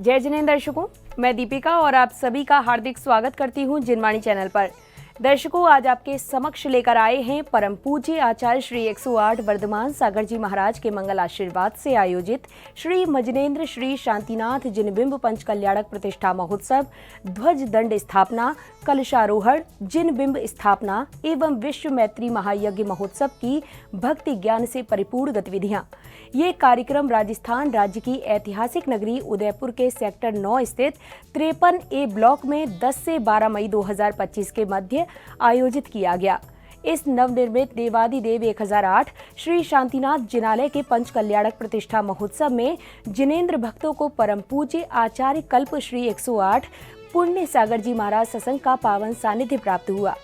जय जिनेंद्र दर्शकों, मैं दीपिका और आप सभी का हार्दिक स्वागत करती हूं जिनवाणी चैनल पर। दर्शकों, आज आपके समक्ष लेकर आए हैं परम पूज्य आचार्य श्री 108 वर्धमान सागर जी महाराज के मंगल आशीर्वाद से आयोजित श्री मजनेन्द्र श्री शांतिनाथ जिनबिंब पंच कल्याणक प्रतिष्ठा महोत्सव, ध्वज दंड स्थापना, कलशारोहण, जिनबिंब स्थापना एवं विश्व मैत्री महायज्ञ महोत्सव की भक्ति ज्ञान से परिपूर्ण गतिविधियां। ये कार्यक्रम राजस्थान राज्य की ऐतिहासिक नगरी उदयपुर के सेक्टर 9 स्थित 53A ब्लॉक में 10 से 12 मई 2025 के मध्य आयोजित किया गया। इस नवनिर्मित देवादिदेव 1008 श्री शांतिनाथ जिनालय के पंच कल्याणक प्रतिष्ठा महोत्सव में जिनेंद्र भक्तों को परम पूज्य आचार्य कल्प श्री 108 पुण्य सागर जी महाराज सत्संग का पावन सानिध्य प्राप्त हुआ।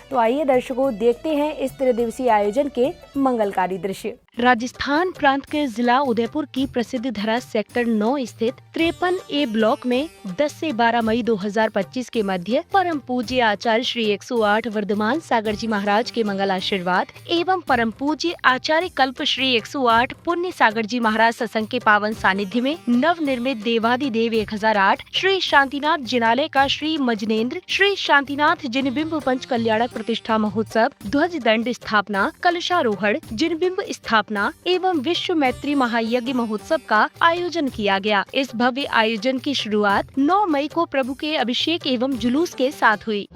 तो आइए दर्शकों, देखते हैं इस त्रिदिवसीय आयोजन के मंगलकारी दृश्य। राजस्थान प्रांत के जिला उदयपुर की प्रसिद्ध धरा सेक्टर 9 स्थित 53A ब्लॉक में 10 से 12 मई 2025 के मध्य परम पूज्य आचार्य श्री 108 वर्धमान सागर जी महाराज के मंगल आशीर्वाद एवं परम पूज्य आचार्य कल्प श्री 108 पुण्य सागर जी महाराज सत्संग के पावन सानिध्य में नव निर्मित देवादिदेव 1008 श्री शांतिनाथ जिनालय का श्री मजनेन्द्र श्री शांतिनाथ जिनबिंब पंच कल्याणक प्रतिष्ठा महोत्सव, ध्वज दंड स्थापना, कलशारोहण, जिनबिंब स्थापना एवं विश्व मैत्री महायज्ञ महोत्सव का आयोजन किया गया। इस भव्य आयोजन की शुरुआत 9 मई को प्रभु के अभिषेक एवं जुलूस के साथ हुई।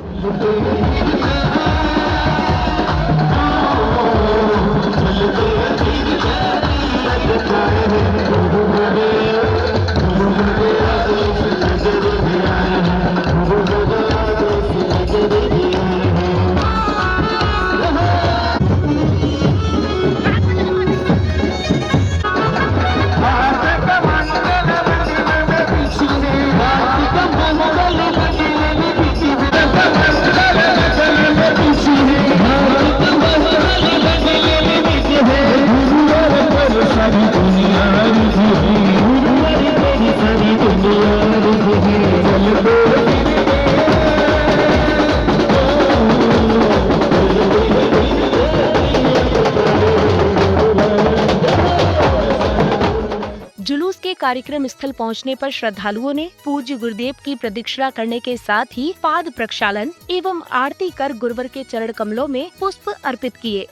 जुलूस के कार्यक्रम स्थल पहुंचने पर श्रद्धालुओं ने पूज्य गुरुदेव की प्रदक्षिणा करने के साथ ही पाद प्रक्षालन एवं आरती कर गुरुवर के चरण कमलों में पुष्प अर्पित किए।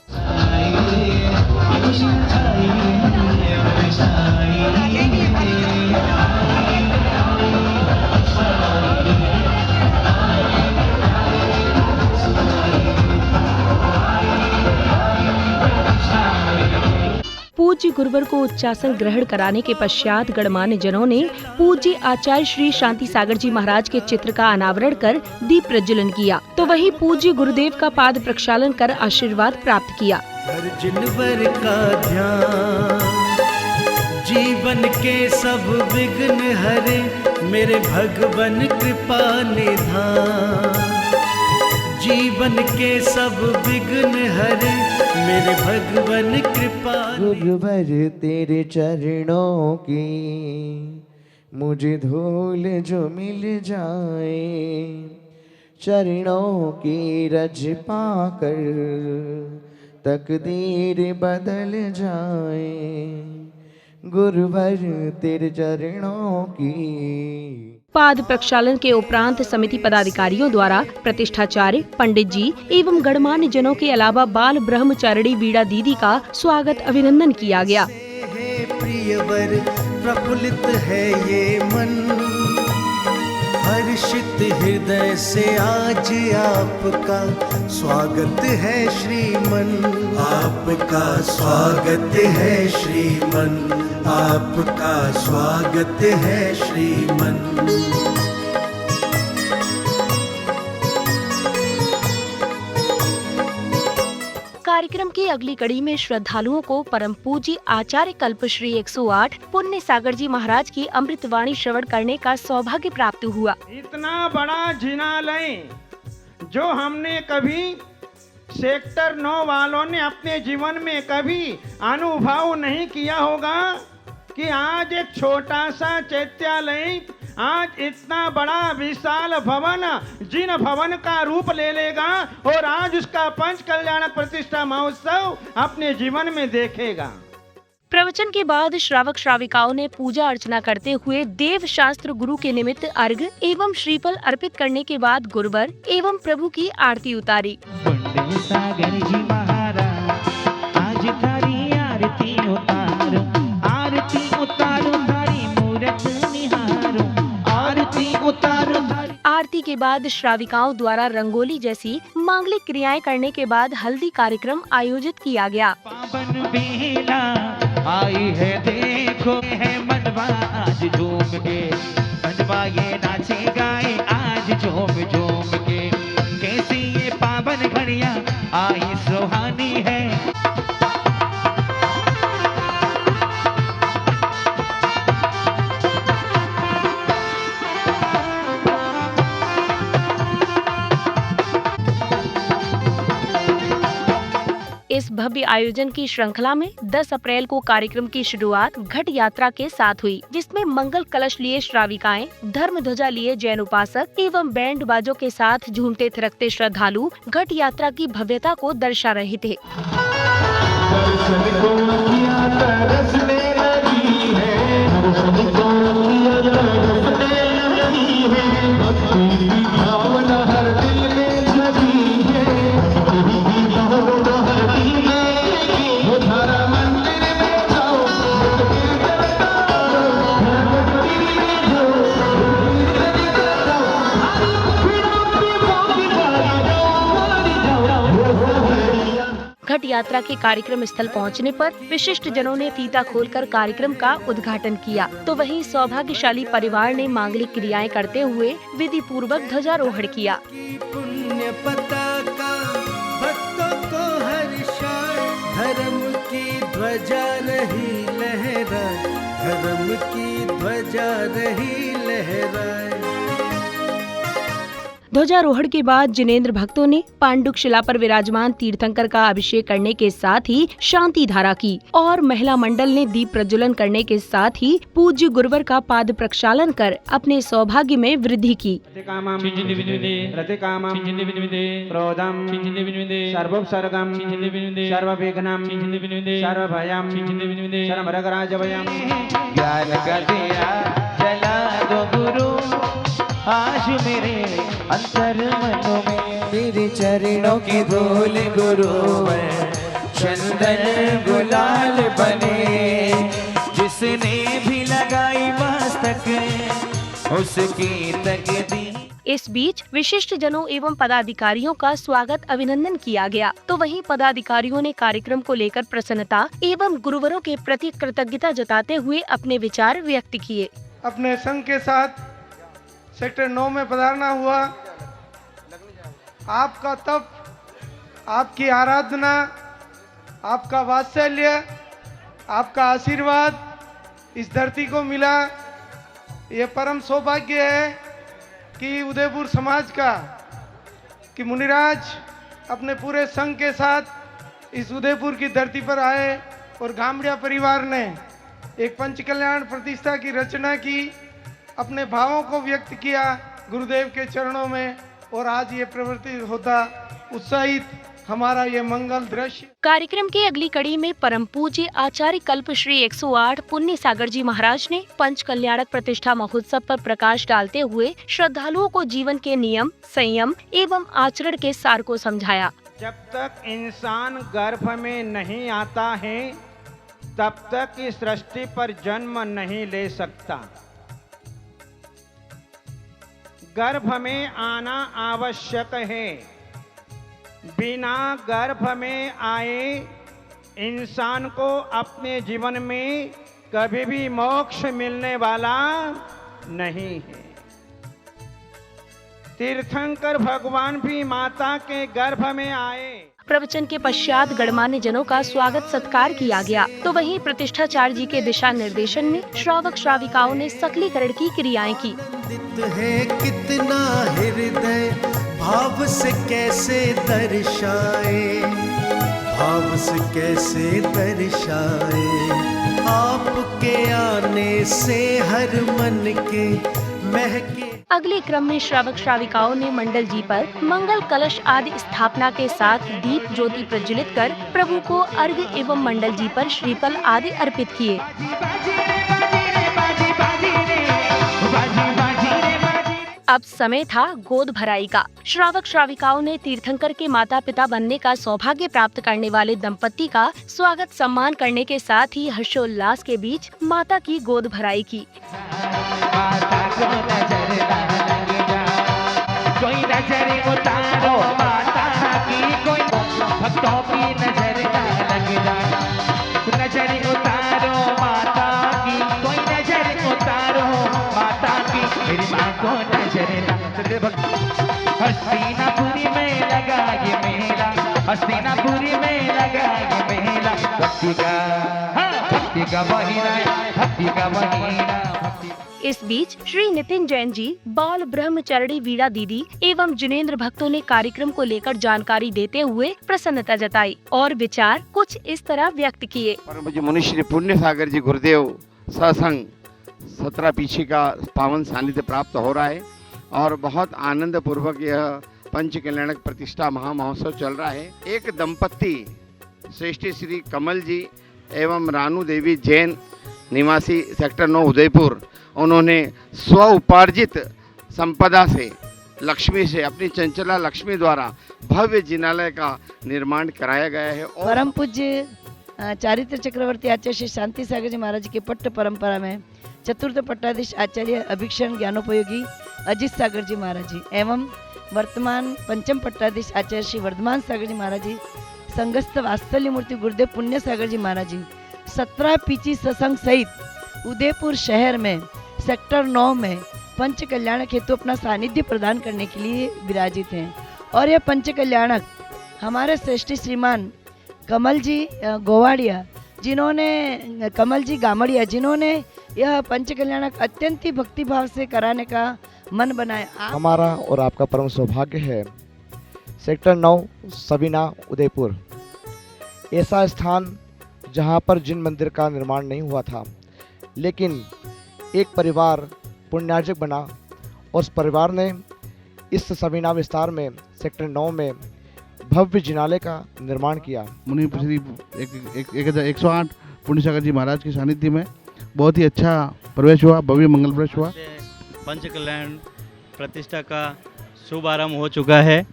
पूज्य गुरुवर को उच्चासन ग्रहण कराने के पश्चात गणमान्य जनों ने पूज्य आचार्य श्री शांति सागर जी महाराज के चित्र का अनावरण कर दीप प्रज्वलन किया, तो वहीं पूज्य गुरुदेव का पाद प्रक्षालन कर आशीर्वाद प्राप्त किया। जिनवर का ध्यान जीवन के सब विघ्न हरे, मेरे भगवन कृपा निधान। जीवन के सब विघ्न हरे, मेरे भगवन कृपा। गुरुवर तेरे चरणों की मुझे धूल जो मिल जाए, चरणों की रज पाकर तकदीर बदल जाए। गुरुवर तेरे चरणों की। पाद प्रक्षालन के उपरांत समिति पदाधिकारियों द्वारा प्रतिष्ठाचार्य, पंडित जी एवं गणमान्य जनों के अलावा बाल ब्रह्मचारिणी बीड़ा दीदी का स्वागत अभिनंदन किया गया। प्रियवर प्रफुल्लित है ये मन, हर्षित हृदय से आज आपका स्वागत है श्रीमन। आपका स्वागत है श्रीमन, आपका स्वागत है श्रीमन। कार्यक्रम की अगली कड़ी में श्रद्धालुओं को परम पूज्य आचार्य कल्प श्री 108 पुण्य सागर जी महाराज की अमृतवाणी श्रवण करने का सौभाग्य प्राप्त हुआ। इतना बड़ा जिनालय जो हमने कभी सेक्टर 9 वालों ने अपने जीवन में कभी अनुभव नहीं किया होगा कि आज एक छोटा सा चैत्यालय आज इतना बड़ा विशाल भवन जिन भवन का रूप ले लेगा और आज उसका पंच कल्याणक प्रतिष्ठा महोत्सव अपने जीवन में देखेगा। प्रवचन के बाद श्रावक श्राविकाओं ने पूजा अर्चना करते हुए देव शास्त्र गुरु के निमित्त अर्घ एवं श्रीफल अर्पित करने के बाद गुरुवर एवं प्रभु की आरती उतारी। पुण्य सागर जी महाराज आज थारी आरती उतारो, आरती उतारो थारी मूरत निहारो, आरती उतारो थारी। आरती के बाद श्राविकाओं द्वारा रंगोली जैसी मांगलिक क्रियाएं करने के बाद हल्दी कार्यक्रम आयोजित किया गया। पावन बेला आई है देखो है मनवा आज झूम के, मनवा ये नाचे गाए आज झूम झूम के, कैसी ये पावन घड़िया आई सुहानी है। इस भव्य आयोजन की श्रृंखला में 10 अप्रैल को कार्यक्रम की शुरुआत घट यात्रा के साथ हुई, जिसमें मंगल कलश लिए श्राविकाएं, धर्म ध्वजा लिए जैन उपासक एवं बैंड बाजों के साथ झूमते थिरकते श्रद्धालु घट यात्रा की भव्यता को दर्शा रहे थे। घट यात्रा के कार्यक्रम स्थल पहुंचने पर विशिष्ट जनों ने फीता खोलकर कार्यक्रम का उद्घाटन किया, तो वहीं सौभाग्यशाली परिवार ने मांगलिक क्रियाएं करते हुए विधि पूर्वक ध्वजारोहण किया। पुण्य पताका भक्तों को हर्षाए, धर्म की ध्वजा रही लहराए, धर्म की ध्वजा रही लहराए। ध्वजारोहण के बाद जिनेंद्र भक्तों ने पांडुक शिला पर विराजमान तीर्थंकर का अभिषेक करने के साथ ही शांति धारा की और महिला मंडल ने दीप प्रज्वलन करने के साथ ही पूज्य गुरुवर का पाद प्रक्षालन कर अपने सौभाग्य में वृद्धि की। प्रोदम सर्वोपसर्गम सर्वविघ्नम सर्वभयम सर्वराजभयम। ज्ञान का दिया जला दो गुरु आज मेरे अंतर मनों में, तेरे चरणों की धूल गुरु चंदन गुलाल बने, जिसने भी लगाई मस्तक उसकी तकदीर। इस बीच विशिष्ट जनों एवं पदाधिकारियों का स्वागत अभिनंदन किया गया, तो वहीं पदाधिकारियों ने कार्यक्रम को लेकर प्रसन्नता एवं गुरुवरों के प्रति कृतज्ञता जताते हुए अपने विचार व्यक्त किए। अपने संघ के साथ सेक्टर 9 में पधारना हुआ। आपका तप, आपकी आराधना, आपका वात्सल्य, आपका आशीर्वाद इस धरती को मिला। ये परम सौभाग्य है कि उदयपुर समाज का, कि मुनिराज अपने पूरे संघ के साथ इस उदयपुर की धरती पर आए और गामड़िया परिवार ने एक पंच कल्याण प्रतिष्ठा की रचना की, अपने भावों को व्यक्त किया गुरुदेव के चरणों में, और आज ये प्रवृत्ति होता उत्साहित हमारा ये मंगल दृश्य। कार्यक्रम की अगली कड़ी में परम पूज्य आचार्य कल्प श्री 108 पुण्य सागर जी महाराज ने पंच कल्याणक प्रतिष्ठा महोत्सव पर प्रकाश डालते हुए श्रद्धालुओं को जीवन के नियम, संयम एवं आचरण के सार को समझाया। जब तक इंसान गर्भ में नहीं आता है तब तक इस सृष्टि पर जन्म नहीं ले सकता। गर्भ में आना आवश्यक है। बिना गर्भ में आए इंसान को अपने जीवन में कभी भी मोक्ष मिलने वाला नहीं है। तीर्थंकर भगवान भी माता के गर्भ में आए। प्रवचन के पश्चात गणमान्य जनों का स्वागत सत्कार किया गया, तो वहीं प्रतिष्ठाचार्य जी के दिशा निर्देशन में श्रावक श्राविकाओं ने सकलीकरण की क्रियाएं की। है कितना हृदय भाव से कैसे दर्शाए, भाव से कैसे दर्शाए, आपके आने से हर मन के महके। अगले क्रम में श्रावक श्राविकाओं ने मंडल जी पर मंगल कलश आदि स्थापना के साथ दीप ज्योति प्रज्वलित कर प्रभु को अर्घ्य एवं मंडल जी पर श्रीफल आदि अर्पित किए। अब समय था गोद भराई का। श्रावक श्राविकाओं ने तीर्थंकर के माता पिता बनने का सौभाग्य प्राप्त करने वाले दंपत्ति का स्वागत सम्मान करने के साथ ही हर्षोल्लास के बीच माता की गोद भराई की। माता को नजर ना लग जा, कोई नजर उतारो माता की, कोई भक्तों की नजर ना लग जा, नजर उतारो माता की, कोई नजर उतारो माता की, मेरी माँ को नजर ना चले हस्तिनापुरी में लगा ये मेला, हस्तिनापुरी में लगा ये मेला, भक्ति का महीना, भक्ति का महीना। इस बीच श्री नितिन जैन जी, बाल ब्रह्मचर्णी वीणा दीदी एवं जिनेंद्र भक्तों ने कार्यक्रम को लेकर जानकारी देते हुए प्रसन्नता जताई और विचार कुछ इस तरह व्यक्त किए। परम पूज्य मुनि श्री पुण्य सागर जी गुरुदेव सत्संग 17 पीछे का पावन सानिध्य प्राप्त हो रहा है और बहुत आनंद पूर्वक यह पंच कल्याणक प्रतिष्ठा महामहोत्सव चल रहा है। एक दंपत्ति श्रेष्ठ श्री कमल जी एवं रानू देवी जैन निवासी सेक्टर 9 उदयपुर, उन्होंने स्व उपार्जित संपदा से लक्ष्मी से अपनी चंचला लक्ष्मी द्वारा भव्य जिनालय का निर्माण कराया गया है। और परम पूज्य चारित्र चक्रवर्ती आचार्य श्री शांति सागर जी महाराज की पट्ट परंपरा में चतुर्थ पट्टाधीश आचार्य अभिक्षण ज्ञानोपयोगी अजित सागर जी महाराज जी एवं वर्तमान पंचम पट्टाधीश आचार्य श्री वर्धमान सागर जी महाराज जी, संगस्थ वात्सल्य मूर्ति गुरुदेव पुण्य सागर जी महाराज जी 17 पीची सत्संग सहित उदयपुर शहर में सेक्टर 9 में पंच कल्याणक हेतु अपना सानिध्य प्रदान करने के लिए विराजित हैं। और यह पंच कल्याणक हमारे श्रेष्ठ श्रीमान कमल जी गोवाड़िया जिन्होंने कमल जी गामड़िया जिन्होंने यह पंच कल्याणक अत्यंत ही भक्तिभाव से कराने का मन बनाया। हमारा और आपका परम सौभाग्य है सेक्टर 9 सबीना उदयपुर, ऐसा स्थान जहां पर जिन मंदिर का निर्माण नहीं हुआ था, लेकिन एक परिवार पुण्यार्जक बना और उस परिवार ने इस सबीना विस्तार में सेक्टर 9 में भव्य जिनालय का निर्माण किया। मुनि श्री 108 पुण्य सागर जी महाराज के सानिध्य में बहुत ही अच्छा प्रवेश हुआ, भव्य मंगल प्रवेश हुआ। पंच कल्याण प्रतिष्ठा का शुभ आरंभ हो चुका है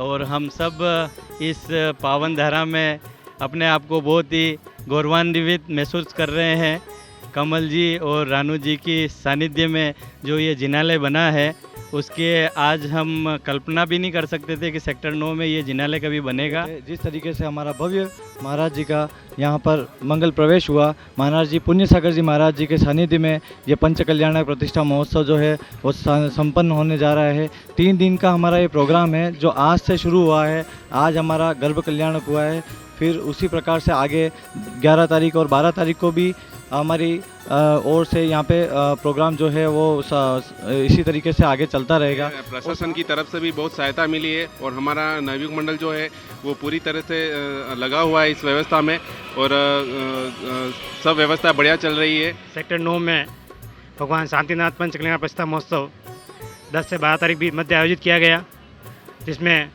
और हम सब इस पावन धारा में अपने आप को बहुत ही गौरवान्वित महसूस कर रहे हैं। कमल जी और रानू जी की सानिध्य में जो ये जिनालय बना है, उसके आज हम कल्पना भी नहीं कर सकते थे कि सेक्टर 9 में ये जिनालय कभी बनेगा। जिस तरीके से हमारा भव्य महाराज जी का यहाँ पर मंगल प्रवेश हुआ, महाराज जी पुण्य सागर जी महाराज जी के सानिध्य में ये पंच कल्याणक प्रतिष्ठा महोत्सव जो है वो संपन्न होने जा रहा है। 3 दिन का हमारा ये प्रोग्राम है जो आज से शुरू हुआ है। आज हमारा गर्भ कल्याणक हुआ है, फिर उसी प्रकार से आगे 11 तारीख और 12 तारीख को भी हमारी ओर से यहाँ पे प्रोग्राम जो है वो इसी तरीके से आगे चलता रहेगा। प्रशासन की तरफ से भी बहुत सहायता मिली है और हमारा नवयुग मंडल जो है वो पूरी तरह से लगा हुआ है इस व्यवस्था में और सब व्यवस्था बढ़िया चल रही है। सेक्टर 9 में भगवान शांतिनाथ पंच कल्याण प्रतिष्ठा महोत्सव 10 से 12 तारीख भी मध्य आयोजित किया गया, जिसमें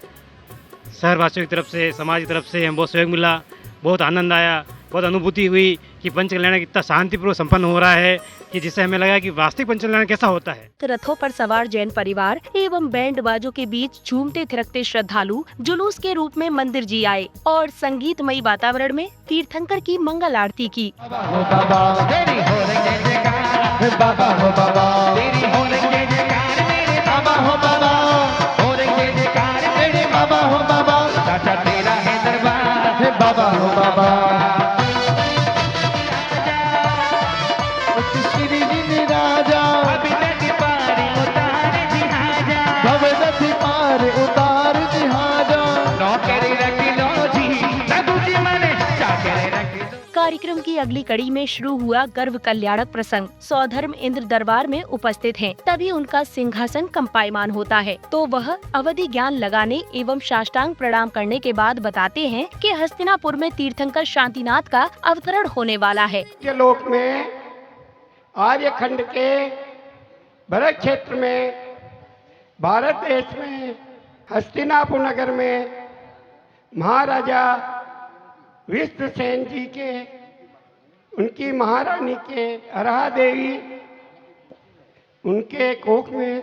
शहरवासियों की तरफ से, समाज की तरफ से हमें बहुत सहयोग मिला, बहुत आनंद आया, बहुत अनुभूति हुई कि पंच कल्याण इतना शांतिपूर्वक संपन्न हो रहा है कि जिससे हमें लगा कि वास्तविक पंच कल्याण कैसा होता है। रथों पर सवार जैन परिवार एवं बैंड बाजों के बीच झूमते थिरकते श्रद्धालु जुलूस के रूप में मंदिर जी आए और संगीतमयी वातावरण में तीर्थंकर की मंगल आरती की। कार्यक्रम की अगली कड़ी में शुरू हुआ गर्भ कल्याणक प्रसंग। सौधर्म इंद्र दरबार में उपस्थित हैं, तभी उनका सिंहासन कंपायमान होता है तो वह अवधि ज्ञान लगाने एवं साष्टांग प्रणाम करने के बाद बताते हैं कि हस्तिनापुर में तीर्थंकर शांतिनाथ का अवतरण होने वाला है। लोक में आर्यखंड के भरत क्षेत्र में भारत देश में हस्तिनापुर नगर में महाराजा विश्वसेन जी के, उनकी महारानी के अरहा देवी, उनके कोख में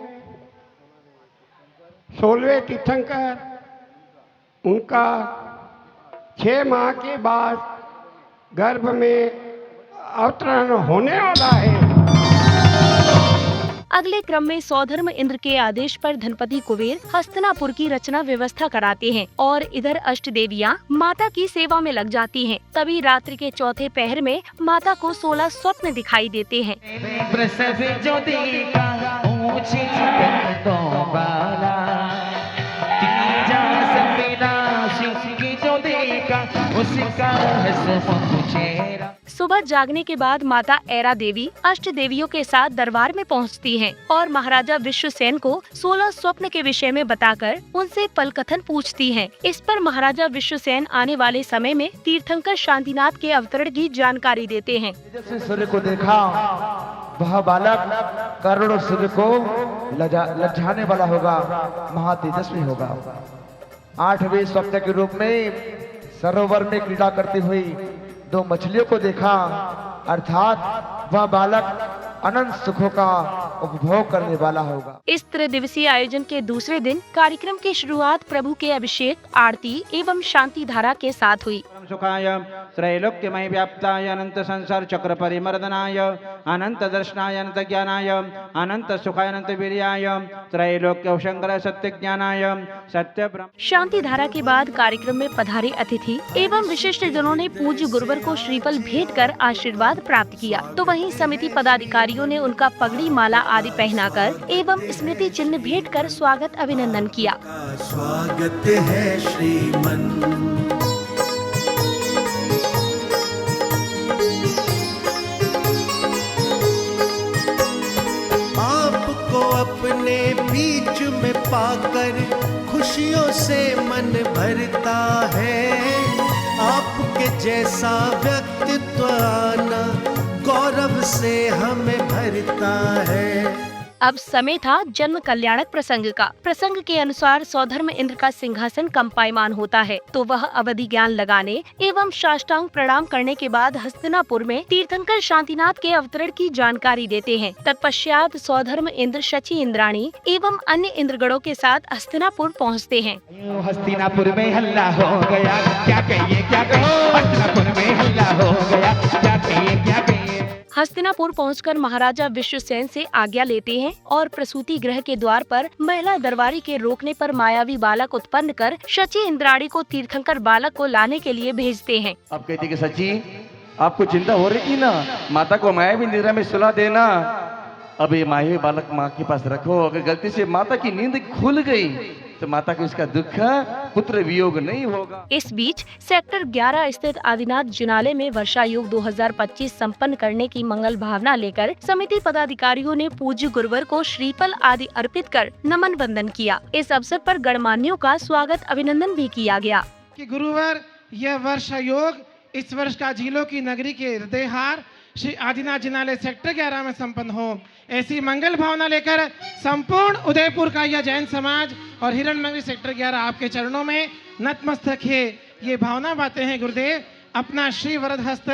16वें तीर्थंकर, उनका 6 माह के बाद गर्भ में अवतरण होने वाला है। अगले क्रम में सौधर्म इंद्र के आदेश पर धनपति कुबेर हस्तिनापुर की रचना व्यवस्था कराते हैं और इधर अष्ट देवियां माता की सेवा में लग जाती हैं। तभी रात्रि के चौथे पहर में माता को 16 स्वप्न दिखाई देते हैं। सुबह जागने के बाद माता ऐरा देवी अष्ट देवियों के साथ दरबार में पहुंचती हैं और महाराजा विश्वसेन को 16 स्वप्न के विषय में बताकर उनसे पलकथन पूछती हैं। इस पर महाराजा विश्वसेन आने वाले समय में तीर्थंकर शांतिनाथ के अवतरण की जानकारी देते हैं। सूर्य को देखा, वह बालक करोड़ों सूर्य को लज्जाने वाला होगा, महातेजस्वी होगा। 8वें स्वप्न के रूप में सरोवर में क्रीड़ा करती हुई 2 मछलियों को देखा, अर्थात वह बालक अनंत सुखों का उपभोग करने वाला होगा। इस त्रिदिवसीय आयोजन के दूसरे दिन कार्यक्रम की शुरुआत प्रभु के अभिषेक, आरती एवं शांति धारा के साथ हुई। सुखाय त्रैलोक्यमय व्याप्ताय अनंत संसार चक्र परिमर्दनाय अनंत दर्शनाय अनंत ज्ञानाय अनंत सुखाय अनंत वीर्याय त्रैलोक्य शंकर सत्य ज्ञानाय सत्य ब्रह्म। शांति धारा के बाद कार्यक्रम में पधारे अतिथि एवं विशिष्ट जनों ने पूज्य गुरुवर को श्रीफल भेंट कर आशीर्वाद प्राप्त किया, तो वहीं समिति पदाधिकारियों ने उनका पगड़ी, माला आदि पहनाकर एवं स्मृति चिन्ह भेंट कर स्वागत अभिनंदन किया। स्वागत है श्रीमन। अपने बीच में पाकर खुशियों से मन भरता है, आपके जैसा व्यक्तित्व आना गौरव से हमें भरता है। अब समय था जन्म कल्याणक प्रसंग का। प्रसंग के अनुसार सौधर्म इंद्र का सिंहासन कंपायमान होता है, तो वह अवधि ज्ञान लगाने एवं साष्टांग प्रणाम करने के बाद हस्तिनापुर में तीर्थंकर शांतिनाथ के अवतरण की जानकारी देते हैं। तत्पश्चात सौधर्म इंद्र, शची इंद्राणी एवं अन्य इंद्रगणों के साथ हस्तिनापुर पहुँचते हैं। हस्तिनापुर में हल्ला हो गया, क्या कहिए क्या कहिए, हस्तिनापुर में हल्ला हो गया, क्या कहिए क्या कहिए। हस्तिनापुर पहुंचकर महाराजा विश्वसेन से आज्ञा लेते हैं और प्रसूति गृह के द्वार पर महिला दरबारी के रोकने पर मायावी बालक उत्पन्न कर शची इंद्राणी को तीर्थंकर बालक को लाने के लिए भेजते हैं। अब कहती कि सची, आपको चिंता हो रही थी ना, माता को मायावी निद्रा में सुला देना। अब ये मायावी बालक माँ के पास रखो, अगर गलती से माता की नींद खुल गई तो माता को इसका दुख पुत्र वियोग नहीं होगा। इस बीच सेक्टर 11 स्थित आदिनाथ जिनालय में वर्षा योग 2025 संपन्न करने की मंगल भावना लेकर समिति पदाधिकारियों ने पूज्य गुरुवर को श्रीफल आदि अर्पित कर नमन वंदन किया। इस अवसर पर गणमान्यों का स्वागत अभिनंदन भी किया गया। कि गुरुवर, यह वर्षा योग इस वर्ष का झीलों की नगरी के हृदयहार श्री आदिनाथ जिनालय सेक्टर 11 में संपन्न हो, ऐसी मंगल भावना लेकर संपूर्ण उदयपुर का यह जैन समाज और हिरणमंगरी सेक्टर 11 आपके चरणों में नतमस्तक है। ये भावना बातें हैं गुरुदेव, अपना श्री वरद हस्त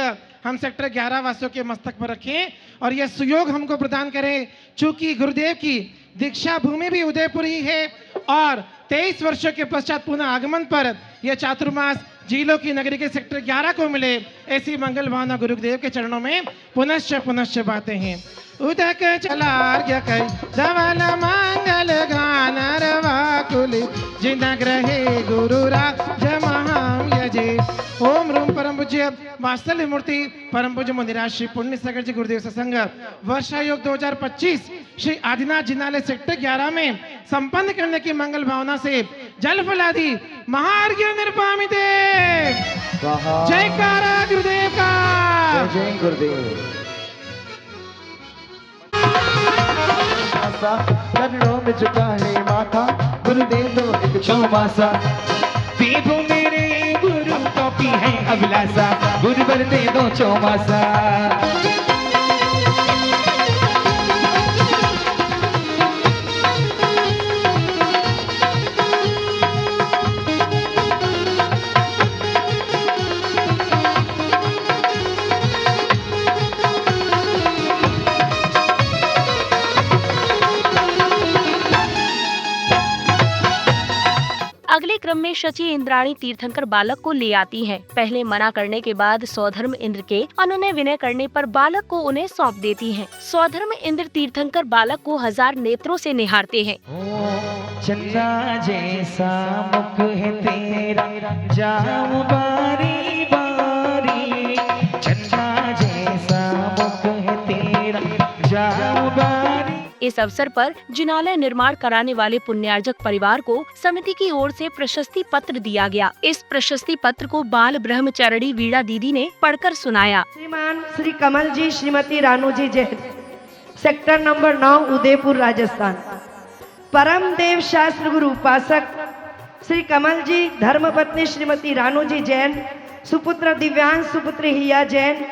हम सेक्टर 11 वासियों के मस्तक पर रखें और यह सुयोग हमको प्रदान करें। चूंकि गुरुदेव की दीक्षा भूमि भी उदयपुर ही है और 23 वर्षों के पश्चात पुनः आगमन पर यह चातुर्मास झीलों की नगरी के सेक्टर 11 को मिले, ऐसी मंगल भावना गुरुदेव के चरणों में पुनश्च बातें हैं। उदक चलार्घ्य कै धवल मंगल गान रवाकुल जिन ग्रहे गुरुरा जमहाम यजे। ओम रूम परम पूज्य वात्सल्य मूर्ति परम पूज्य मुनिराज श्री पुण्य सागर जी गुरुदेव सत्संग वर्षा योग 2025 श्री आदिनाथ जिनालय सेक्टर 11 में संपन्न करने की मंगल भावना से जल फलादि महार्घ्य निर्पामिते। जयकारा गुरुदेव का। जय गुरुदेव। चरणों में झुका है माथा, गुरुदेव दो एक चौमासा। देवो मेरे गुरु कॉपी है अभिलाषा, गुरुवर दे दो चौमासा। क्रम में शची इंद्राणी तीर्थंकर बालक को ले आती हैं। पहले मना करने के बाद सौधर्म इंद्र के अनुनय विनय करने पर बालक को उन्हें सौंप देती हैं। सौधर्म इंद्र तीर्थंकर बालक को 1000 नेत्रों से निहारते हैं। चंदा जैसा मुख है तेरा, जाऊं बारी बारी। चंदा जैसा मुख है तेरा, जाऊं बारी। इस अवसर पर जिनालय निर्माण कराने वाले पुण्यार्जक परिवार को समिति की ओर से प्रशस्ति पत्र दिया गया। इस प्रशस्ति पत्र को बाल ब्रह्मचारिणी वीणा दीदी ने पढ़कर सुनाया। श्रीमान श्री कमल जी श्रीमती रानू जी जैन, सेक्टर नंबर 9, उदयपुर, राजस्थान। परम देव शास्त्र गुरु उपासक श्री कमल जी, धर्मपत्नी श्रीमती रानू जी जैन, सुपुत्र दिव्यांश, सुपुत्री हिया जैन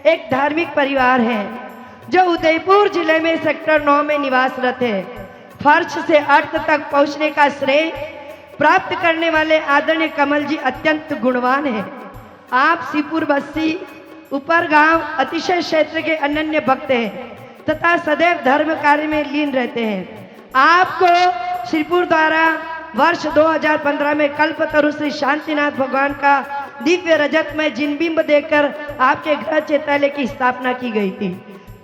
एक धार्मिक परिवार है जो उदयपुर जिले में सेक्टर 9 में निवासरत है। फर्श से अर्थ तक पहुंचने का श्रेय प्राप्त करने वाले आदरणीय कमल जी अत्यंत गुणवान है। आप सीपुर बस्ती ऊपर गांव अतिशय क्षेत्र के अनन्य भक्त हैं तथा सदैव धर्म कार्य में लीन रहते हैं। आपको श्रीपुर द्वारा वर्ष 2015 में कल्पतरु श्री शांतिनाथ भगवान का दिव्य रजत में जिनबिंब देकर आपके गृह चैत्यालय की स्थापना की गई थी।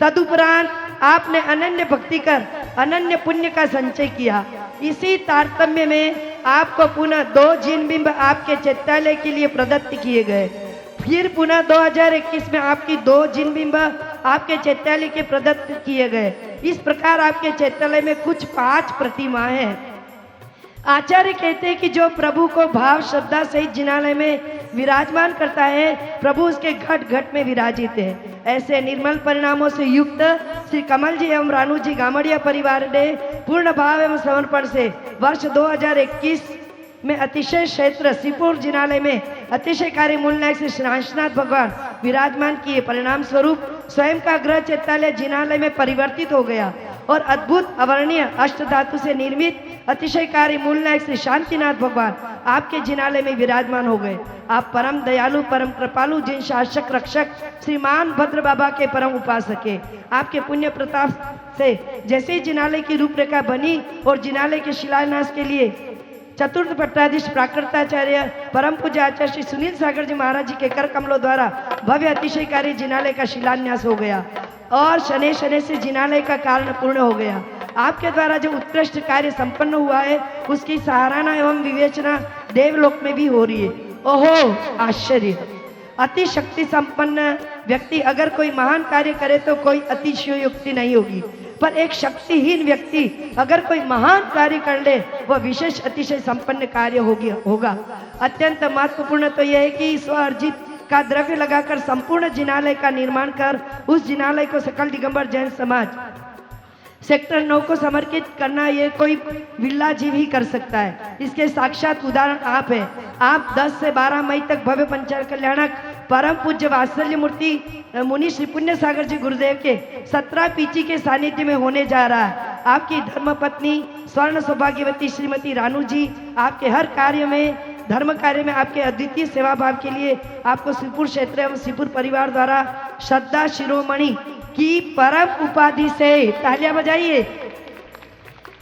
तदुपरांत आपने अनन्य भक्ति कर अनन्य पुण्य का संचय किया। इसी तारतम्य में आपको पुनः 2 जिनबिंब आपके चैत्यालय के लिए प्रदत्त किए गए। फिर पुनः 2021 में आपकी 2 जिनबिंब आपके चैत्यालय के प्रदत्त किए गए। इस प्रकार आपके चैत्यालय में कुछ 5 प्रतिमाएं हैं। आचार्य कहते हैं कि जो प्रभु को भाव श्रद्धा सहित जिनालय में विराजमान करता है, प्रभु उसके घट घट में विराजित है। ऐसे निर्मल परिणामों से युक्त श्री कमल जी एवं रानू जी गामड़िया परिवार ने पूर्ण भाव एवं समर्पण से वर्ष 2021 में अतिशय क्षेत्र सीपुर जिनालय में अतिशय कार्य मूल नायक श्री शांतिनाथ भगवान विराजमान किए। परिणाम स्वरूप स्वयं का गृह चैत्यालय जिनालय में परिवर्तित हो गया और अद्भुत अवर्णीय अष्ट धातु से निर्मित अतिशय कार्य मूल नायक श्री शांतिनाथ भगवान आपके जिनालय में विराजमान हो गए। आप परम दयालु, परम कृपालु, जिन शासक रक्षक श्रीमान भद्र बाबा के परम उपासक है। आपके पुण्य प्रताप से जैसे ही जिनालय की रूपरेखा बनी और जिनालय के शिलान्यास के लिए चतुर्थ पट्टाधीश प्राकृताचार्य परम पूज्य आचार्य श्री सुनील सागर जी महाराज जी के कर कमलों द्वारा भव्य अतिशयकारी जिनालय का शिलान्यास हो गया और शनै शनै से जिनालय का कारण पूर्ण हो गया। आपके द्वारा जो उत्कृष्ट कार्य संपन्न हुआ है उसकी सराहना एवं विवेचना देवलोक में भी हो रही है। ओहो आश्चर्य! अति शक्ति संपन्न व्यक्ति अगर कोई महान कार्य करे तो कोई अतिशयोक्ति नहीं होगी, पर एक शक्तिहीन व्यक्ति अगर कोई महान कार्य कर ले वह विशेष अतिशय संपन्न कार्य होगा। अत्यंत महत्वपूर्ण तो यह है कि स्व अर्जित का द्रव्य लगाकर संपूर्ण जिनालय का निर्माण कर उस जिनालय को सकल दिगंबर जैन समाज सेक्टर 9 को समर्पित करना ये कोई विरला जीव ही कर सकता है। इसके साक्षात उदाहरण आप हैं। आप 10 से 12 मई तक भव्य पंचाल कल्याणक परम पूज्य वात्सल्य मूर्ति मुनि श्री पुण्य सागर जी गुरुदेव के 17 पीची के सानिध्य में होने जा रहा है। आपकी धर्मपत्नी स्वर्ण सौभाग्यवती श्रीमती रानू जी आपके हर कार्य में, धर्म कार्य में आपके अद्वितीय सेवा भाव के लिए आपको शिवपुर क्षेत्र एवं शिवपुर परिवार द्वारा श्रद्धा शिरोमणि की परम उपाधि से, तालियां बजाइए,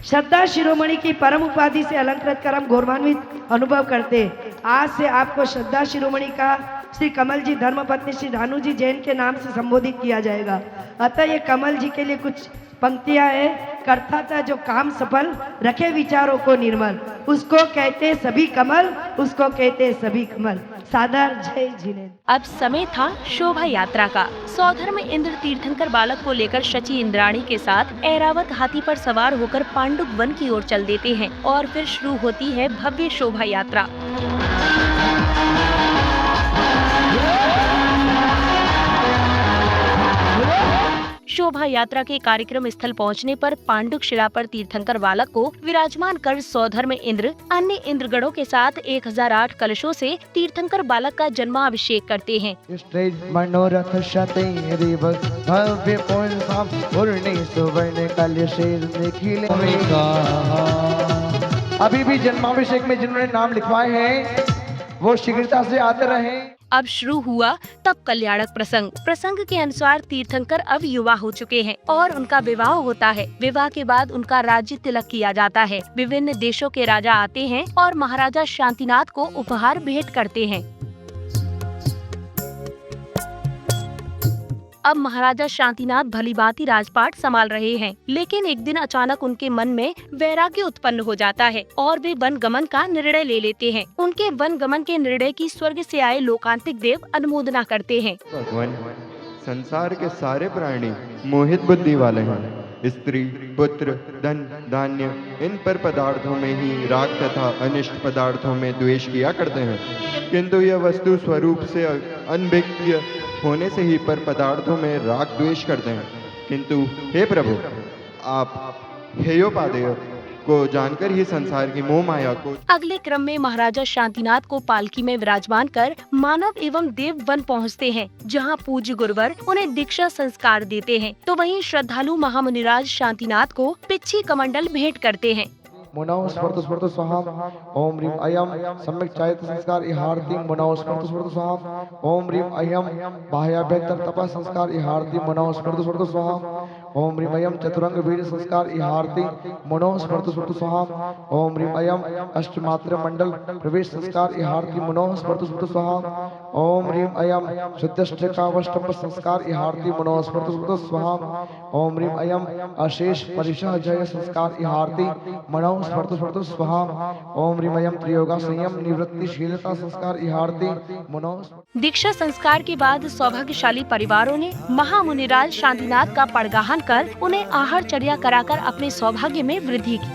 श्रद्धा शिरोमणि की परम उपाधि से अलंकृत कर हम गौरवान्वित अनुभव करते। आज से आपको श्रद्धा शिरोमणि का श्री कमल जी धर्मपत्नी श्री रानू जी जैन के नाम से संबोधित किया जाएगा। अतः ये कमल जी के लिए कुछ पंक्तियां है। करता था जो काम सफल, रखे विचारों को निर्मल, उसको कहते सभी कमल, उसको कहते सभी कमल। सादर जय जिनेन्द्र। अब समय था शोभा यात्रा का। सौधर्म इंद्र तीर्थंकर बालक को लेकर शची इंद्राणी के साथ ऐरावत हाथी पर सवार होकर पांडुप वन की ओर चल देते हैं और फिर शुरू होती है भव्य शोभा यात्रा। शोभा यात्रा के कार्यक्रम स्थल पहुंचने पर पांडुक शिला पर तीर्थंकर बालक को विराजमान कर सौधर्म इंद्र अन्य इंद्रगणों के साथ 1008 कलशों से तीर्थंकर बालक का जन्माभिषेक करते हैं। मनोरथ भव्य पूर्ण सुवर्ण कलशे निखिल। अभी भी जन्माभिषेक में जिन्होंने नाम लिखवाए हैं वो शीघ्रता से आते रहे। अब शुरू हुआ तब कल्याणक प्रसंग। प्रसंग के अनुसार तीर्थंकर अब युवा हो चुके हैं और उनका विवाह होता है। विवाह के बाद उनका राज्य तिलक किया जाता है। विभिन्न देशों के राजा आते हैं और महाराजा शांतिनाथ को उपहार भेंट करते हैं। अब महाराजा शांतिनाथ भलीभांति राजपाट संभाल रहे हैं, लेकिन एक दिन अचानक उनके मन में वैराग्य उत्पन्न हो जाता है और वे वन गमन का निर्णय ले लेते हैं। उनके वन गमन के निर्णय की स्वर्ग से आए लोकांतिक देव अनुमोदना करते हैं। भगवान, संसार के सारे प्राणी मोहित बुद्धि वाले हैं। स्त्री, पुत्र, धन, धान्य, इन पर पदार्थों में ही राग तथा अनिष्ट पदार्थों में द्वेष किया करते हैं, किंतु यह वस्तु स्वरूप से अनभिज्ञ होने से ही पर पदार्थों में राग द्वेष करते हैं। किंतु हे प्रभु, आप हेयोपादेय को जानकर ही संसार की मोह माया को। अगले क्रम में महाराजा शांतिनाथ को पालकी में विराजमान कर मानव एवं देव वन पहुँचते हैं, जहाँ पूज्य गुरुवर उन्हें दीक्षा संस्कार देते हैं। तो वहीं श्रद्धालु महामुनिराज शांतिनाथ को पिच्छी कमंडल भेंट करते हैं। मुनौ स्मृत स्मृत स्वाहा ओम ह्रीं अयम सम्यक चारित्र संस्कार इहार्ति मुनौ स्मृत स्मृत स्वाहा ओम ह्रीं अयम बाह्याभ्यंतर तपः संस्कार इहार्ति मुनौ स्मृत स्मृत स्वाहा ओम ह्रीं अयम चतुरंग वीर संस्कार इहार्ति मुनौ स्मृत स्मृत स्वाहा ओम ह्रीं अयम अष्टमात्र मंडल प्रवेश संस्कार इहार्ति मुनौ स्मृत स्मृत स्वाहा ओम ह्रीं अयम शुद्धष्टकावष्टम संस्कार इहार्ति मुनौ स्मृत स्मृत स्वाहा ओम ह्रीं अयम अशेष परिशः जय संस्कार इहार्ति मुनौ स्मृत स्मृत स्वाहा ओम ह्रीं अयम त्रियोगा संयम निवृत्तिशीलता संस्कार इहार्ति मुनौ। दीक्षा संस्कार के बाद सौभाग्यशाली परिवारों ने महामुनिराज शांतिनाथ का पड़गाहन कर उन्हें आहारचर्या कराकर अपने सौभाग्य में वृद्धि की।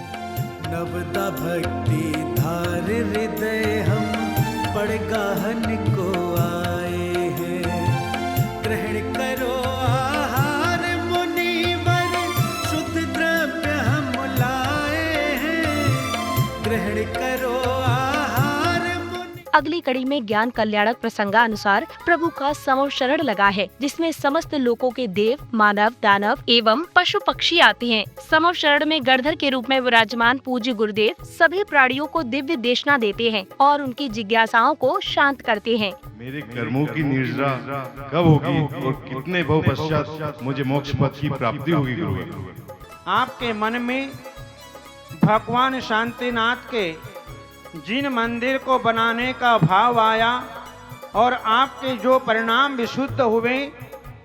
नवदा भक्ति धार हृदय हम पड़गाहन को आए हैं। ग्रहण करो आहार मुनिवर, शुद्ध द्रव्य हम लाए हैं। ग्रहण करो अगली कड़ी में ज्ञान कल्याणक प्रसंगानुसार प्रभु का समव शरण लगा है, जिसमें समस्त लोकों के देव, मानव, दानव एवं पशु पक्षी आते हैं। समव शरण में गणधर के रूप में विराजमान पूज्य गुरुदेव सभी प्राणियों को दिव्य देशना देते हैं और उनकी जिज्ञासाओं को शांत करते हैं। मेरे कर्मों की निर्जरा कब होगी और कितने भव पश्चात मुझे मोक्ष पद की प्राप्ति होगी गुरुवर? आपके मन में भगवान शांतिनाथ के जिन मंदिर को बनाने का भाव आया और आपके जो परिणाम विशुद्ध हुए,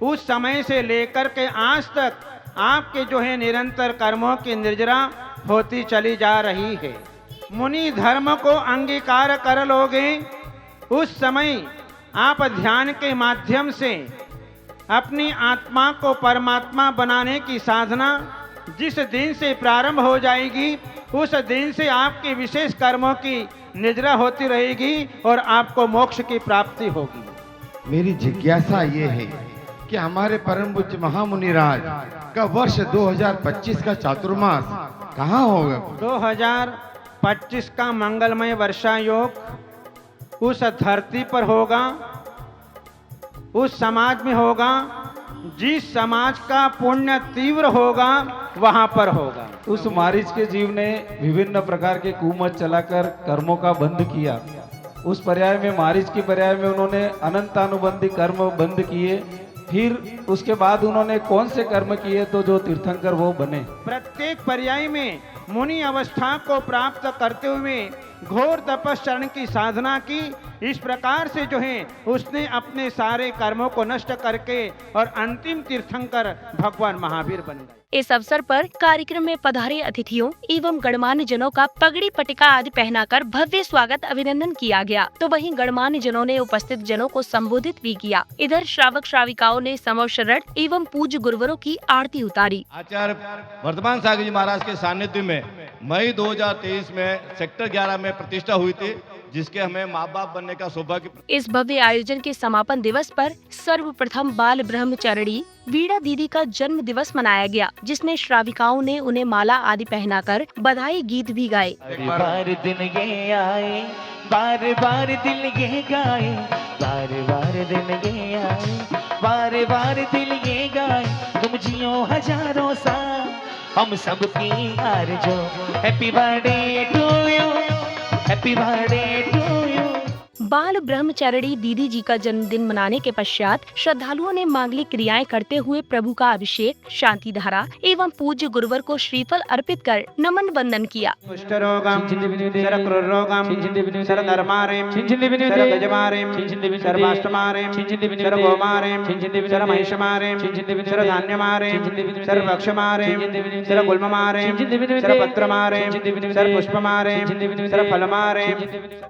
उस समय से लेकर के आज तक आपके जो है निरंतर कर्मों की निर्जरा होती चली जा रही है। मुनि धर्म को अंगीकार कर लोगे, उस समय आप ध्यान के माध्यम से अपनी आत्मा को परमात्मा बनाने की साधना जिस दिन से प्रारंभ हो जाएगी, उस दिन से आपके विशेष कर्मों की निद्रा होती रहेगी और आपको मोक्ष की प्राप्ति होगी। मेरी जिज्ञासा ये है कि हमारे परम पूज्य महामुनिराज का वर्ष 2025 का चातुर्मास कहाँ होगा? 2025 का मंगलमय वर्षा योग उस धरती पर होगा, उस समाज में होगा जिस समाज का पुण्य तीव्र होगा, वहां पर होगा। उस मारीच के जीव ने विभिन्न प्रकार के कुमत चलाकर कर्मों का बंध किया। उस पर्याय में, मारीच के पर्याय में उन्होंने अनंतानुबंधी कर्म बंद किए। फिर उसके बाद उन्होंने कौन से कर्म किए तो जो तीर्थंकर वो बने। प्रत्येक पर्याय में मुनि अवस्था को प्राप्त करते हुए घोर तपस्चरण की साधना की। इस प्रकार से जो है उसने अपने सारे कर्मों को नष्ट करके और अंतिम तीर्थंकर भगवान महावीर बन गए। इस अवसर पर कार्यक्रम में पधारे अतिथियों एवं गणमान्य जनों का पगड़ी पटिका आदि पहनाकर भव्य स्वागत अभिनंदन किया गया। तो वहीं गणमान्य जनों ने उपस्थित जनों को संबोधित भी किया। इधर श्रावक श्राविकाओं ने समव शरण एवं पूज्य गुरुवरों की आरती उतारी। आचार्य वर्तमान सागर जी महाराज के सानिध्य में मई 2023 में सेक्टर 11 में प्रतिष्ठा हुई थी, जिसके हमें माँ बाप बनने का सौभाग्य। इस भव्य आयोजन के समापन दिवस पर सर्वप्रथम बाल ब्रह्मचारिणी वीणा दीदी का जन्म दिवस मनाया गया, जिसमें श्राविकाओं ने उन्हें माला आदि पहनाकर बधाई गीत भी गाए। बार दिन ये आए, बार बार दिल ये गाए, बार बार दिन ये आए, बार बार दिल ये गाए, तुम जियो हजारों साल, हम सबकी आरज़ू। Happy birthday to you, happy birthday to you. बाल ब्रह्मचारिणी दीदी जी का जन्मदिन मनाने के पश्चात श्रद्धालुओं ने मांगलिक क्रियाएं करते हुए प्रभु का अभिषेक, शांति धारा एवं पूज्य गुरुवर को श्रीफल अर्पित कर नमन वंदन किया। कुष्ठरोगम, शरक्रुरोगम, शरधर्मारेम, शरगजमारेम, शरवाष्टमारेम, शरगोमारेम, शरमहिषमारेम, शरधान्यमारेम, शरभक्षमारेम, शरगुल्ममारेम, शरपत्रमारेम, शरपुष्पमारेम, शरफलमारेम।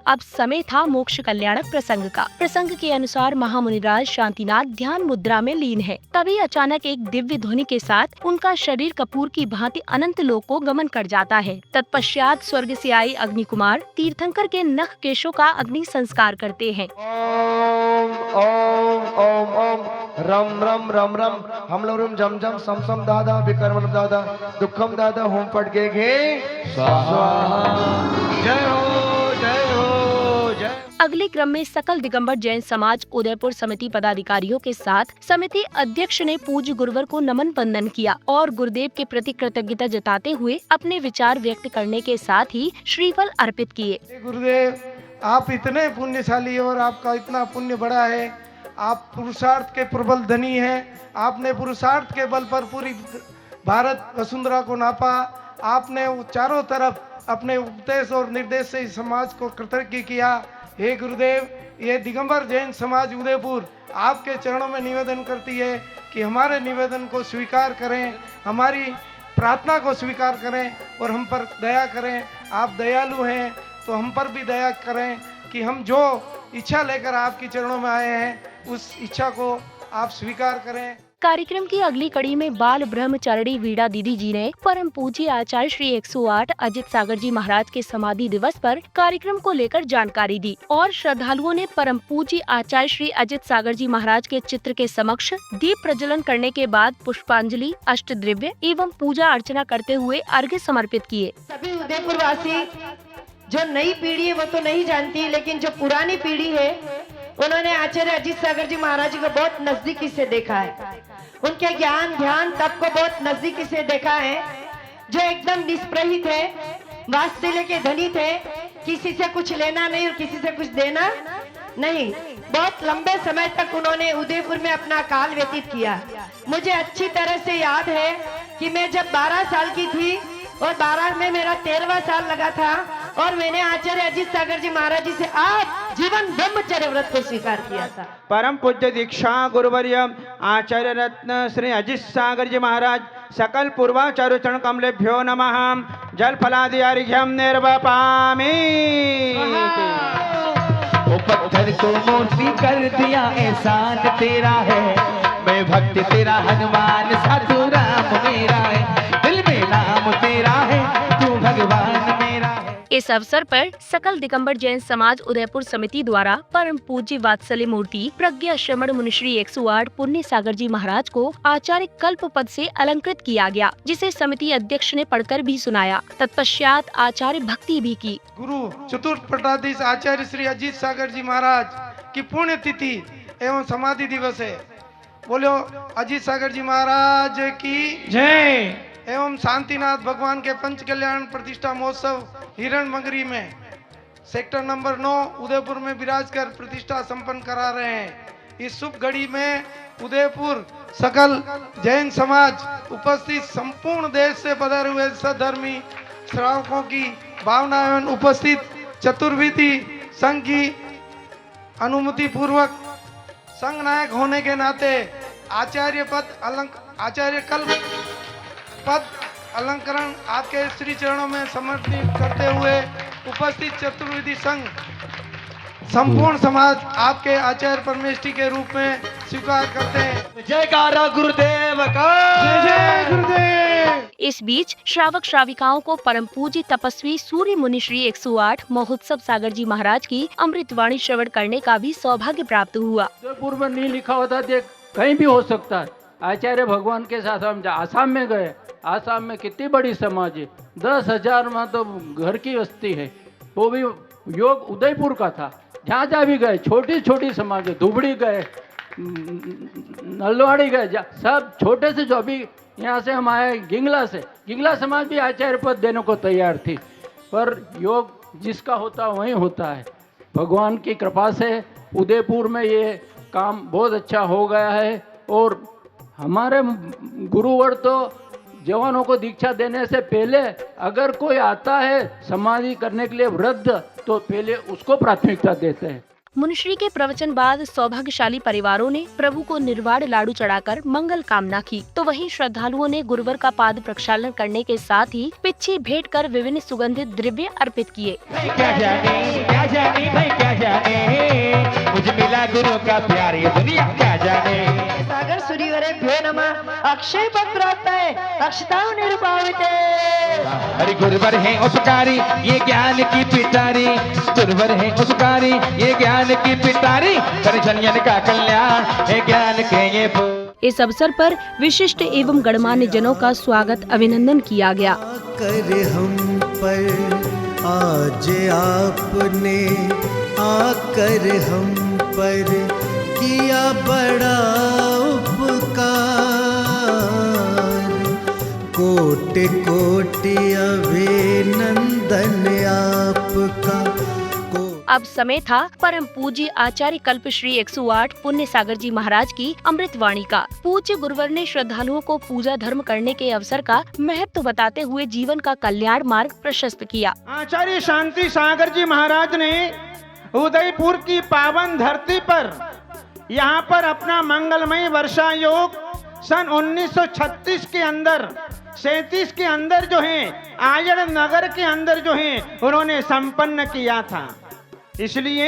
अब समय था मोक्ष कल्याणक प्रसंग का। प्रसंग के अनुसार महामुनिराज शांतिनाथ ध्यान मुद्रा में लीन है। तभी अचानक एक दिव्य ध्वनि के साथ उनका शरीर कपूर की भांति अनंत लोक को गमन कर जाता है। तत्पश्चात स्वर्ग से आई अग्नि कुमार तीर्थंकर के नख केशों का अग्नि संस्कार करते हैं। ओम ओम ओम रम रम रम रम हम लोग जम जम सम सम दादा विकर्म दादा दुखम दादा होम पट गे स्वाहा। जय हो जय हो जय। अगले क्रम में सकल दिगंबर जैन समाज उदयपुर समिति पदाधिकारियों के साथ समिति अध्यक्ष ने पूज्य गुरुवर को नमन वंदन किया और गुरुदेव के प्रति कृतज्ञता जताते हुए अपने विचार व्यक्त करने के साथ ही श्रीफल अर्पित किए। गुरुदेव, आप इतने पुण्यशाली और आपका इतना पुण्य बड़ा है। आप पुरुषार्थ के प्रबल धनी हैं। आपने पुरुषार्थ के बल पर पूरी भारत वसुंधरा को नापा। आपने चारों तरफ अपने उपदेश और निर्देश से इस समाज को कृतज्ञ किया। हे गुरुदेव, ये दिगंबर जैन समाज उदयपुर आपके चरणों में निवेदन करती है कि हमारे निवेदन को स्वीकार करें, हमारी प्रार्थना को स्वीकार करें और हम पर दया करें। आप दयालु हैं तो हम पर भी दया करें कि हम जो इच्छा लेकर आपके चरणों में आए हैं उस इच्छा को आप स्वीकार करें। कार्यक्रम की अगली कड़ी में बाल ब्रह्मचारिणी वीणा दीदी जी ने परम पूज्य आचार्य श्री 108 अजित सागर जी महाराज के समाधि दिवस पर कार्यक्रम को लेकर जानकारी दी और श्रद्धालुओं ने परम पूज्य आचार्य श्री अजित सागर जी महाराज के चित्र के समक्ष दीप प्रज्वलन करने के बाद पुष्पांजलि, अष्टद्रव्य एवं पूजा अर्चना करते हुए अर्घ्य समर्पित किए। सभी उदयपुर वासी, जो नई पीढ़ी है वो तो नहीं जानती, लेकिन जो पुरानी पीढ़ी है उन्होंने आचार्य अजित सागर जी महाराज जी को बहुत नजदीकी से देखा है। उनके ज्ञान ध्यान तप को बहुत नजदीकी से देखा है। जो एकदम निष्प्रही थे, वात्सल्य के धनी थे, किसी से कुछ लेना नहीं और किसी से कुछ देना नहीं। बहुत लंबे समय तक उन्होंने उदयपुर में अपना काल व्यतीत किया। मुझे अच्छी तरह से याद है कि मैं जब 12 साल की थी और 12 में मेरा 13वां साल लगा था और मैंने आचार्य अजित सागर जी महाराज जी से आप जीवन ब्रह्मचर्य व्रत को स्वीकार किया था। परम पूज्य दीक्षा गुरुवर्य आचार्य रत्न श्री अजित सागर जी महाराज सकल पूर्वाचार्य चरण कमलेभ्यो नमः। जल फलादि अर्घ्यम निर्वपामि। ओ पत्थर को मूर्ति कर दिया एहसान तेरा है, मैं भक्त तेरा हनुमान साधु राम मेरा है, दिल में नाम तेरा है तू भगवान मेरा है। इस अवसर पर सकल दिगंबर जैन समाज उदयपुर समिति द्वारा परम पूज्य वात्सल्य मूर्ति प्रज्ञा श्रमण मुनिश्री 108 पुण्य सागर जी महाराज को आचार्य कल्प पद से अलंकृत किया गया, जिसे समिति अध्यक्ष ने पढ़कर भी सुनाया। तत्पश्चात आचार्य भक्ति भी की। गुरु चतुर्थ पटाधीश आचार्य श्री अजित सागर जी महाराज की पुण्य तिथि एवं समाधि दिवस है। बोलो अजित सागर जी महाराज की जय। एवं शांतिनाथ भगवान के पंच कल्याण प्रतिष्ठा महोत्सव हिरण मंगरी में सेक्टर नंबर 9 उदयपुर में विराज कर प्रतिष्ठा संपन्न करा रहे हैं। इस शुभ घड़ी में उदयपुर सकल जैन समाज उपस्थित संपूर्ण देश से पधारे हुए सधर्मी श्रावकों की भावना एवं उपस्थित चतुर्विधि संघ की अनुमति पूर्वक संघ नायक होने के नाते आचार्य कल पद अलंकरण आपके श्री चरणों में समर्पित करते हुए उपस्थित चतुर्विधि संघ संपूर्ण समाज आपके आचार्य परमेष्ठी के रूप में स्वीकार करते हैं। जयकारा गुरुदेव का। जय गुरुदेव। इस बीच श्रावक श्राविकाओं को परम पूज्य तपस्वी सूर्य मुनि श्री 108 महोत्सव सागर जी महाराज की अमृतवाणी श्रवण करने का भी सौभाग्य प्राप्त हुआ। उदयपुर में नहीं लिखा होता कहीं भी हो सकता है। आचार्य भगवान के साथ हम आसाम में गए। आसाम में कितनी बड़ी समाज है, 10,000 में तो घर की बस्ती है। वो भी योग उदयपुर का था। जहाँ जहाँ भी गए छोटी छोटी समाज है। धुबड़ी गए, नलवाड़ी गए, सब छोटे से। जो अभी यहाँ से हम आए गिंगला से, गिंगला समाज भी आचार्य पद देने को तैयार थी, पर योग जिसका होता वहीं होता है। भगवान की कृपा से उदयपुर में ये काम बहुत अच्छा हो गया है। और हमारे गुरुवर तो जवानों को दीक्षा देने से पहले अगर कोई आता है समाधि करने के लिए वृद्ध, तो पहले उसको प्राथमिकता देते हैं। मुनिश्री के प्रवचन बाद सौभाग्यशाली परिवारों ने प्रभु को निर्वाण लाडू चढ़ाकर मंगल कामना की, तो वहीं श्रद्धालुओं ने गुरुवर का पाद प्रक्षालन करने के साथ ही पिच्छी भेंट कर विभिन्न सुगंधित द्रव्य अर्पित किए। क्या जाने भाई क्या जाने, मुझे मिला गुरु का प्यार ये दुनिया क्या जाने। सागर सूर्यवरे भ्यो नमः अक्षय पद प्राप्त है अक्षताओं निरुपाविते। अरे गुरुवर है उपकारी ये ज्ञान की पिटारी, गुरुवर है उपकारी ये ज्ञान की पिटारी, कर जनियन का कल्याण है ज्ञान के ये। इस अवसर पर विशिष्ट एवं गणमान्य जनों का स्वागत अभिनंदन किया गया। कर हम पर आज आपने आकर हम पर किया बड़ा उपकार, कोटि कोटि अभिनंदन आपका। अब समय था परम पूज्य आचार्य कल्प श्री 108 पुण्य सागर जी महाराज की अमृतवाणी का। पूज्य गुरुवर ने श्रद्धालुओं को पूजा धर्म करने के अवसर का महत्व बताते हुए जीवन का कल्याण मार्ग प्रशस्त किया। आचार्य शांति सागर जी महाराज ने उदयपुर की पावन धरती पर यहाँ पर अपना मंगलमय वर्षा योग सन 1936 के अंदर 37 के अंदर जो है आयड़ नगर के अंदर जो है उन्होंने संपन्न किया था। इसलिए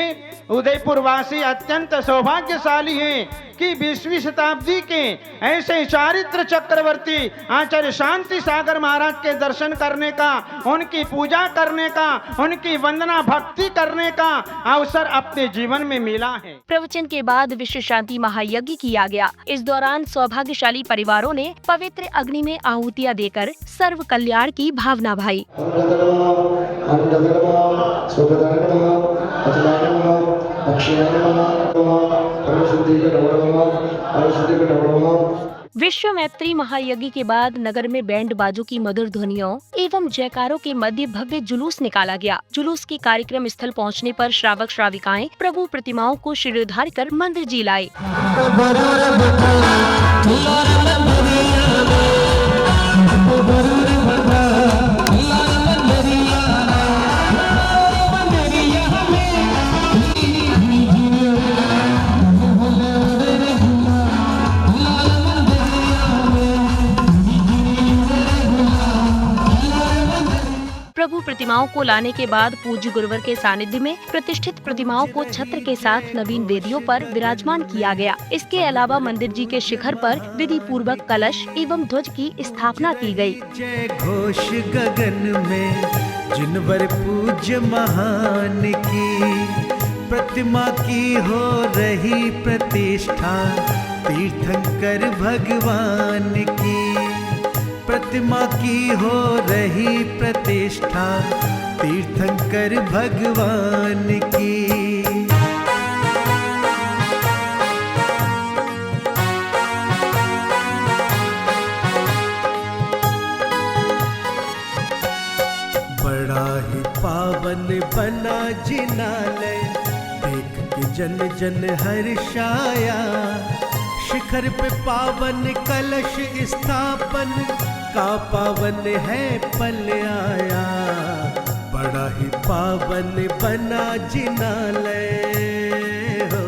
उदयपुर वासी अत्यंत सौभाग्यशाली हैं कि 20वीं शताब्दी के ऐसे चारित्र चक्रवर्ती आचार्य शांति सागर महाराज के दर्शन करने का, उनकी पूजा करने का, उनकी वंदना भक्ति करने का अवसर अपने जीवन में मिला है। प्रवचन के बाद विश्व शांति महायज्ञ किया गया। इस दौरान सौभाग्यशाली परिवारों ने पवित्र अग्नि में आहुतियां देकर सर्व कल्याण की भावना भाई। विश्व मैत्री महायज्ञ के बाद नगर में बैंड बाजों की मधुर ध्वनियों एवं जयकारों के मध्य भव्य जुलूस निकाला गया। जुलूस के कार्यक्रम स्थल पहुंचने पर श्रावक श्राविकाएं प्रभु प्रतिमाओं को शिरोधार्य कर मंदिर जी लाए। प्रभु प्रतिमाओं को लाने के बाद पूज्य गुरुवर के सानिध्य में प्रतिष्ठित प्रतिमाओं को छत्र के साथ नवीन वेदियों पर विराजमान किया गया। इसके अलावा मंदिर जी के शिखर पर विधि पूर्वक कलश एवं ध्वज की स्थापना की गई। जय घोष गगन में जिनवर पूज्य महान की प्रतिमा की हो रही प्रतिष्ठा, तीर्थंकर भगवान की प्रतिमा की हो रही प्रतिष्ठा, तीर्थंकर भगवान की। बड़ा ही पावन बना जिनालय, देख के जन जन हर्षाया, शिखर पे पावन कलश स्थापन का पावन है पल आया। बड़ा ही पावन बना जिनालय हो।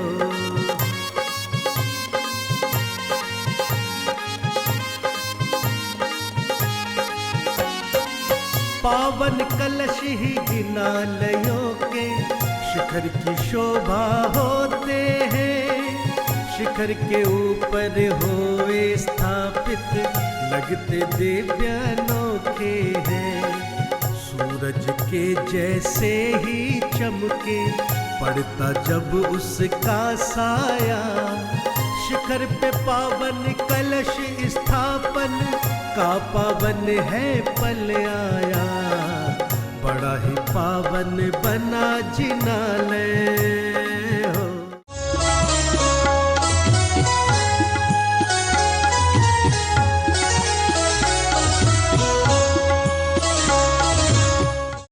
पावन कलश ही जिनालयों के शिखर की शोभा होते हैं। शिखर के ऊपर होए स्थापित लगते दिव्य अनोखे हैं। सूरज के जैसे ही चमके पड़ता जब उसका साया, शिखर पे पावन कलश स्थापन का पावन है पल आया। बड़ा ही पावन बना जिनालय।